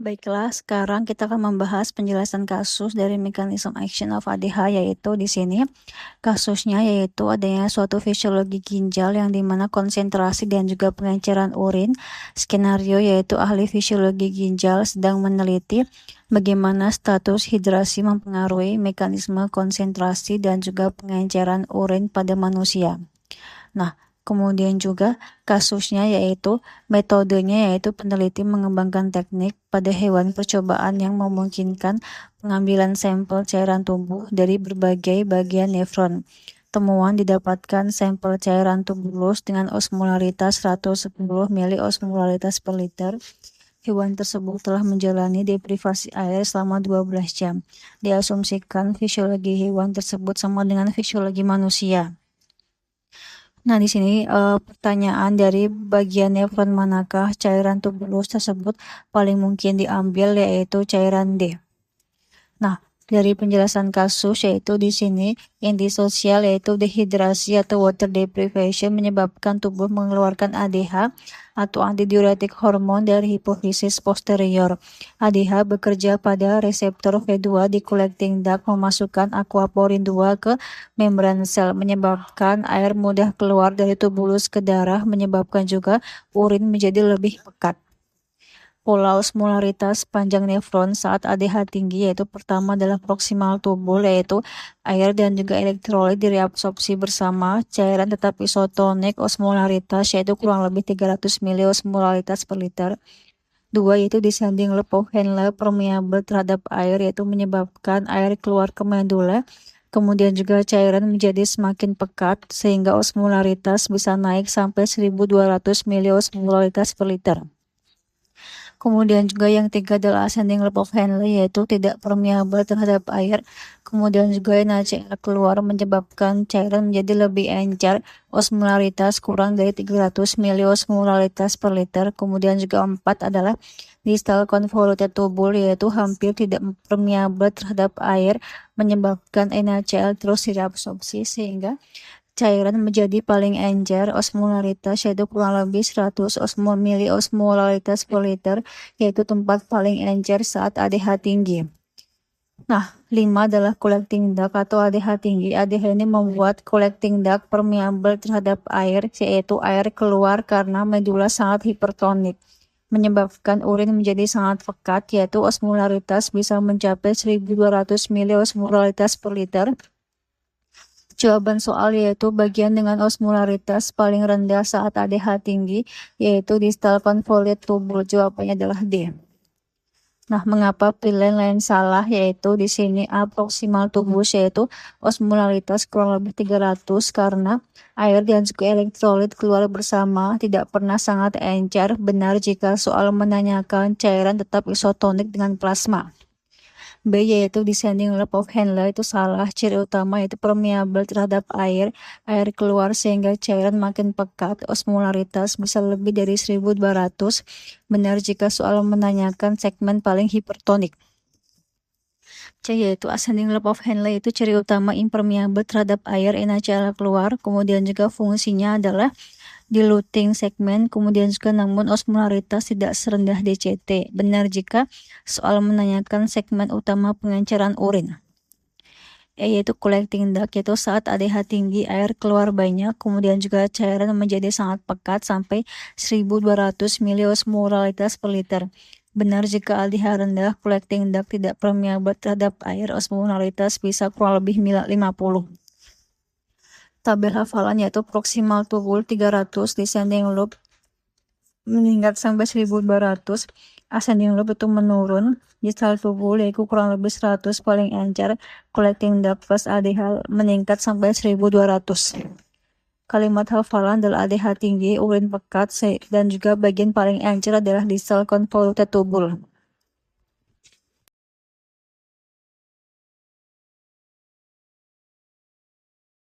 Baiklah, sekarang kita akan membahas penjelasan kasus dari mechanism action of ADH, yaitu di sini kasusnya yaitu adanya suatu fisiologi ginjal yang dimana konsentrasi dan juga pengenceran urin. Skenario yaitu ahli fisiologi ginjal sedang meneliti bagaimana status hidrasi mempengaruhi mekanisme konsentrasi dan juga pengenceran urin pada manusia. Nah, kemudian juga kasusnya yaitu metodenya yaitu peneliti mengembangkan teknik pada hewan percobaan yang memungkinkan pengambilan sampel cairan tubuh dari berbagai bagian nefron. Temuan didapatkan sampel cairan tubulus dengan osmolaritas 110 miliosmolaritas per liter. Hewan tersebut telah menjalani deprivasi air selama 12 jam. Diasumsikan fisiologi hewan tersebut sama dengan fisiologi manusia. Nah, di sini pertanyaan dari bagian nefron manakah cairan tubulus tersebut paling mungkin diambil, yaitu cairan D. Nah, dari penjelasan kasus yaitu di sini inti sosial yaitu dehidrasi atau water deprivation menyebabkan tubuh mengeluarkan ADH atau antidiuretik hormon dari hipofisis posterior. ADH bekerja pada reseptor V2 di collecting duct memasukkan aquaporin 2 ke membran sel, menyebabkan air mudah keluar dari tubulus ke darah, menyebabkan juga urin menjadi lebih pekat. Pola osmolaritas panjang nefron saat ADH tinggi yaitu pertama adalah proksimal tubul, yaitu air dan juga elektrolit direabsorpsi bersama, cairan tetap isotonik, osmolaritas yaitu kurang lebih 300 miliosmolaritas per liter. Dua yaitu descending loop of Henle permeable terhadap air, yaitu menyebabkan air keluar ke medula. Kemudian juga cairan menjadi semakin pekat sehingga osmolaritas bisa naik sampai 1200 miliosmolaritas per liter. Kemudian juga yang tiga adalah ascending loop of Henle, yaitu tidak permeable terhadap air. Kemudian juga NaCl keluar menyebabkan cairan menjadi lebih encer, osmolaritas kurang dari 300 miliosmolaritas per liter. Kemudian juga empat adalah distal convoluted tubule, yaitu hampir tidak permeable terhadap air, menyebabkan NaCl terus direabsorpsi sehingga cairan menjadi paling encer, osmolaritas yaitu kurang lebih 100 miliosmolaritas per liter, yaitu tempat paling encer saat ADH tinggi. Nah, 5 adalah collecting duct atau ADH tinggi. ADH ini membuat collecting duct permeable terhadap air, yaitu air keluar karena medula sangat hipertonik, menyebabkan urin menjadi sangat pekat, yaitu osmolaritas bisa mencapai 1200 miliosmolaritas per liter. Jawaban soal yaitu bagian dengan osmolaritas paling rendah saat ADH tinggi, yaitu distal convoluted tubule. Jawabannya adalah D. Nah, mengapa pilihan lain salah? Yaitu di sini A proximal tubulus yaitu osmolaritas kurang lebih 300 karena air dan juga elektrolit keluar bersama, tidak pernah sangat encer. Benar jika soal menanyakan cairan tetap isotonik dengan plasma. B yaitu descending loop of Henle itu salah. Ciri utama yaitu permeable terhadap air keluar sehingga cairan makin pekat, osmolaritas bisa lebih dari 1200. Benar jika soal menanyakan segmen paling hipertonik. C yaitu ascending loop of Henle itu ciri utama impermeable terhadap air, NaCl keluar. Kemudian juga fungsinya adalah diluting segmen, kemudian juga namun osmolaritas tidak serendah DCT. Benar jika soal menanyakan segmen utama pengenceran urin. E yaitu collecting duct, yaitu saat ADH tinggi air keluar banyak, kemudian juga cairan menjadi sangat pekat sampai 1200 miliosmolaritas per liter. Benar jika ADH rendah, collecting duct tidak permeable terhadap air, osmolaritas bisa kurang lebih 50. Tabel hafalan yaitu proximal tubule 300, descending loop meningkat sampai 1200, ascending loop itu menurun, distal tubule yaitu kurang lebih 100 paling encer, collecting duct plus ADH meningkat sampai 1200. Kalimat hafalan adalah ADH tinggi, urin pekat, dan juga bagian paling encer adalah distal convoluted tubule.